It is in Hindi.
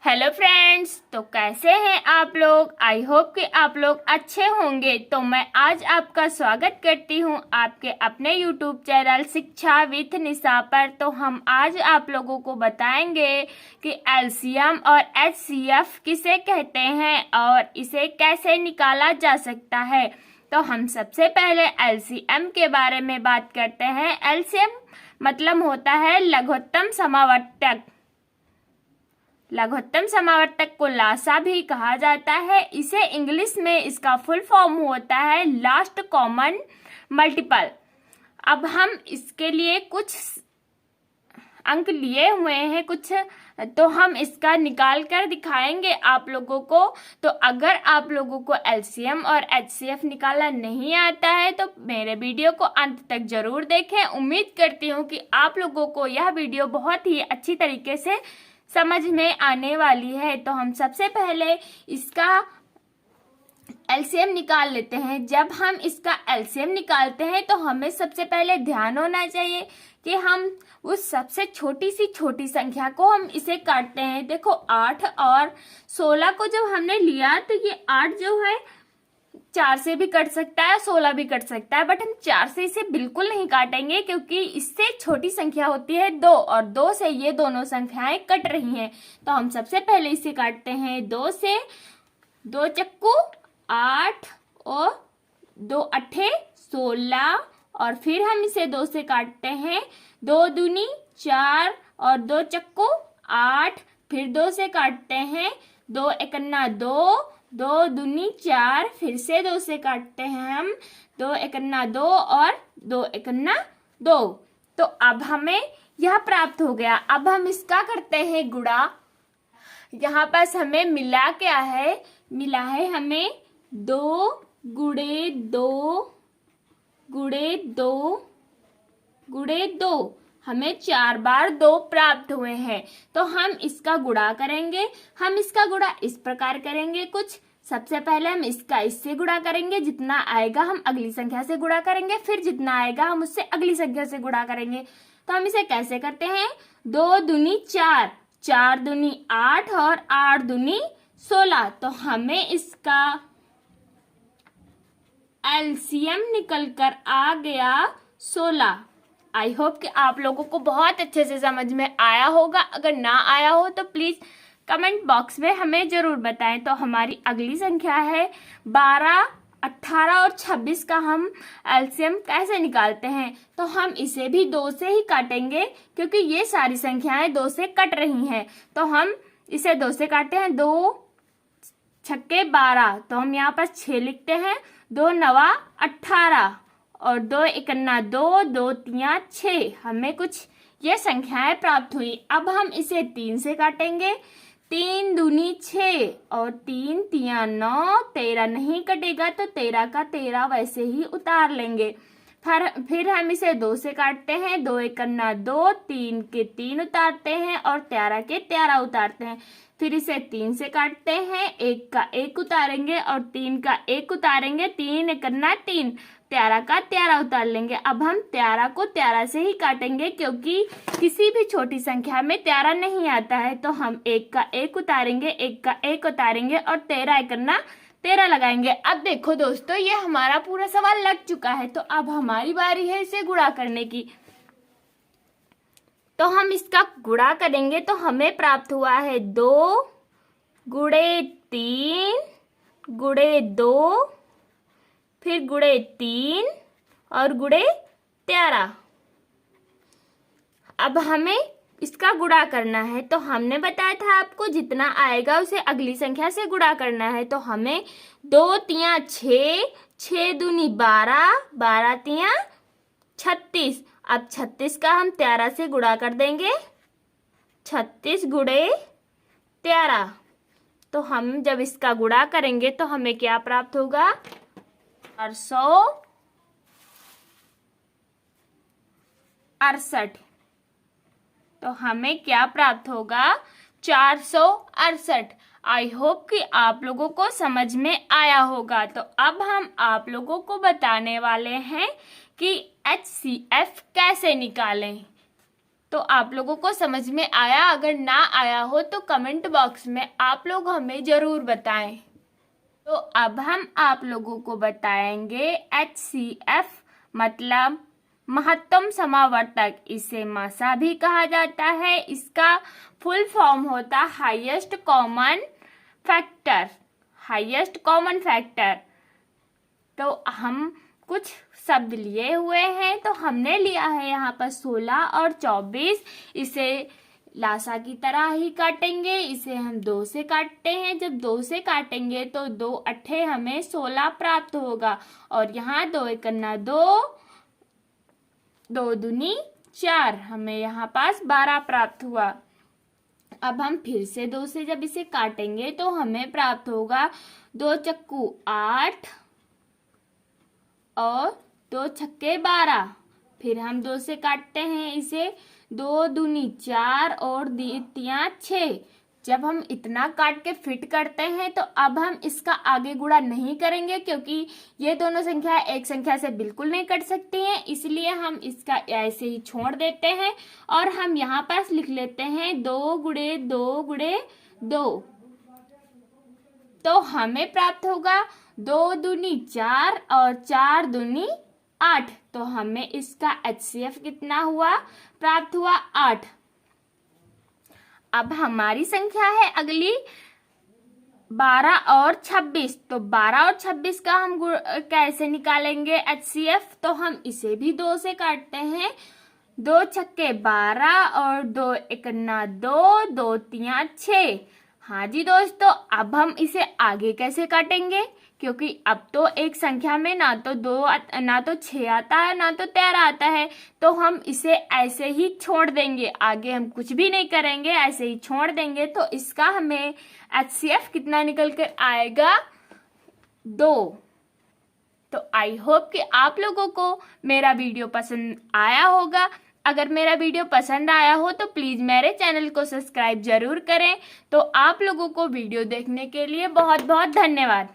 हेलो फ्रेंड्स, तो कैसे हैं आप लोग। आई होप कि आप लोग अच्छे होंगे। तो मैं आज आपका स्वागत करती हूं आपके अपने यूट्यूब चैनल शिक्षा विथ निशा पर। तो हम आज आप लोगों को बताएंगे कि एलसीएम और एचसीएफ किसे कहते हैं और इसे कैसे निकाला जा सकता है। तो हम सबसे पहले एलसीएम के बारे में बात करते हैं। एलसीएम मतलब होता है लघुत्तम समावर्तक। लघुत्तम समावर्तक को लासा भी कहा जाता है। इसे इंग्लिश में इसका फुल फॉर्म होता है लास्ट कॉमन मल्टीपल। अब हम इसके लिए कुछ अंक लिए हुए हैं कुछ, तो हम इसका निकाल कर दिखाएंगे आप लोगों को। तो अगर आप लोगों को एलसीएम और एचसीएफ निकालना नहीं आता है तो मेरे वीडियो को अंत तक जरूर देखें। उम्मीद करती हूँ कि आप लोगों को यह वीडियो बहुत ही अच्छी तरीके से समझ में आने वाली है। तो हम सबसे पहले इसका एलसीएम निकाल लेते हैं। जब हम इसका एलसीएम निकालते हैं तो हमें सबसे पहले ध्यान होना चाहिए कि हम उस सबसे छोटी संख्या को हम इसे काटते हैं। देखो 8 और 16 को जब हमने लिया तो ये 8 जो है 4 से भी कट सकता है, 16 भी कट सकता है, बट हम 4 से इसे बिल्कुल नहीं काटेंगे क्योंकि इससे छोटी संख्या होती है 2 और 2 से ये दोनों संख्याएं कट रही हैं। तो हम सबसे पहले इसे काटते हैं 2 से। 2 चक्कू 8 और 2 अट्ठे 16 और फिर हम इसे 2 से काटते हैं। 2 दूनी 4 और 2 चक्कू 8, फिर 2 से काटते हैं। 2 एकन्ना 2, 2 दूनी 4, फिर से 2 से काटते हैं हम। 2 एकन्ना 2 और 2 एकन्ना 2। तो अब हमें यह प्राप्त हो गया। अब हम इसका करते हैं गुणा। यहाँ पास हमें मिला क्या है, मिला है हमें 2 गुणे 2 गुणे 2 गुणे 2। हमें 4 बार 2 प्राप्त हुए हैं। तो हम इसका गुणा करेंगे। हम इसका गुणा इस प्रकार करेंगे कुछ। सबसे पहले हम इसका इससे गुणा करेंगे, जितना आएगा हम अगली संख्या से गुणा करेंगे, फिर जितना आएगा हम उससे अगली संख्या से गुणा करेंगे। तो हम इसे कैसे करते हैं, 2 दूनी 4, 4 दूनी 8 और 8 दूनी 16। तो हमें इसका एलसीएम निकल कर आ गया 16। आई होप कि आप लोगों को बहुत अच्छे से समझ में आया होगा। अगर ना आया हो तो प्लीज कमेंट बॉक्स में हमें जरूर बताएं। तो हमारी अगली संख्या है 12, 18 और 26 का हम एलसीएम कैसे निकालते हैं। तो हम इसे भी 2 से ही काटेंगे क्योंकि ये सारी संख्याएं 2 से कट रही हैं। तो हम इसे 2 से काटते हैं। 2 छक्के 12, तो हम यहाँ पर 6 लिखते हैं। 2 नवा 18 और 2 एकन्ना 2, 2 तिया 6। हमें कुछ ये संख्याएं प्राप्त हुई। अब हम इसे 3 से काटेंगे। 3 दूनी 6 और 3 तिया 9, 13 नहीं कटेगा तो 13 का 13 वैसे ही उतार लेंगे। फिर हम इसे 2 से काटते हैं। 2 एकन्ना 2, 3 के 3 उतारते हैं और 13 के 13 उतारते हैं। फिर इसे 3 से काटते हैं। 1 का 1 उतारेंगे और 3 का 1 उतारेंगे। 3 एकन्ना 3, 13 का 13 उतार लेंगे। अब हम 13 को 13 से ही काटेंगे क्योंकि किसी भी छोटी संख्या में 13 नहीं आता है। तो हम 1 का 1 उतारेंगे, 1 का 1 उतारेंगे और 13 एकन्ना 13 लगाएंगे। अब देखो दोस्तों, ये हमारा पूरा सवाल लग चुका है। तो अब हमारी बारी है इसे गुणा करने की। तो हम इसका गुणा करेंगे तो हमें प्राप्त हुआ है 2 गुणे 3 गुणे 2, फिर गुणे 3 और गुणे 13। अब हमें इसका गुणा करना है। तो हमने बताया था आपको जितना आएगा उसे अगली संख्या से गुणा करना है। तो हमें 2 तिया 6, 6 दूनी 12, 12 तिया 36। अब 36 का हम 13 से गुणा कर देंगे। 36 गुणे 13। तो हम जब इसका गुणा करेंगे तो हमें क्या प्राप्त होगा, 468। तो हमें क्या प्राप्त होगा, 468। आई होप कि आप लोगों को समझ में आया होगा। तो अब हम आप लोगों को बताने वाले हैं कि एचसीएफ कैसे निकालें। तो आप लोगों को समझ में आया? अगर ना आया हो तो कमेंट बॉक्स में आप लोग हमें ज़रूर बताएं। तो अब हम आप लोगों को बताएंगे HCF मतलब महत्तम समावर्तक। इसे मासा भी कहा जाता है। इसका फुल फॉर्म होता highest common factor. Highest common factor. तो हम कुछ शब्द लिए हुए हैं, तो हमने लिया है यहाँ पर 16 और 24। इसे लासा की तरह ही काटेंगे। इसे हम 2 से काटते हैं। जब 2 से काटेंगे तो 2 अट्ठे हमें 16 प्राप्त होगा। और यहाँ 2 एकन्ना 2, 2 दूनी 4, हमें यहाँ पास 12 प्राप्त हुआ। अब हम फिर से 2 से जब इसे काटेंगे तो हमें प्राप्त होगा 2 चक्कू 8 और 2 छक्के 12। फिर हम 2 से काटते हैं इसे, 2 दूनी 4 और 3 6। जब हम इतना काट के फिट करते हैं तो अब हम इसका आगे गुणा नहीं करेंगे, क्योंकि ये दोनों संख्या एक संख्या से बिल्कुल नहीं कट सकती हैं। इसलिए हम इसका ऐसे ही छोड़ देते हैं और हम यहाँ पास लिख लेते हैं 2 गुणे 2 गुणे 2। तो हमें प्राप्त होगा 2 दूनी 4 और 4 दूनी 8। तो हमें इसका HCF कितना हुआ? प्राप्त हुआ 8। अब हमारी संख्या है अगली 12 और 26। तो 12 और 26 का हम कैसे निकालेंगे HCF? तो हम इसे भी 2 से काटते हैं। 2 छक्के 12 और 2 एकन्ना 2, 2 3 6। हाँ जी दोस्तों, अब हम इसे आगे कैसे काटेंगे? क्योंकि अब तो एक संख्या में ना तो 6 आता है ना तो 13 आता है। तो हम इसे ऐसे ही छोड़ देंगे, आगे हम कुछ भी नहीं करेंगे, ऐसे ही छोड़ देंगे। तो इसका हमें HCF कितना निकल कर आएगा? 2। तो आई होप कि आप लोगों को मेरा वीडियो पसंद आया होगा। अगर मेरा वीडियो पसंद आया हो तो प्लीज़ मेरे चैनल को सब्सक्राइब जरूर करें। तो आप लोगों को वीडियो देखने के लिए बहुत बहुत धन्यवाद।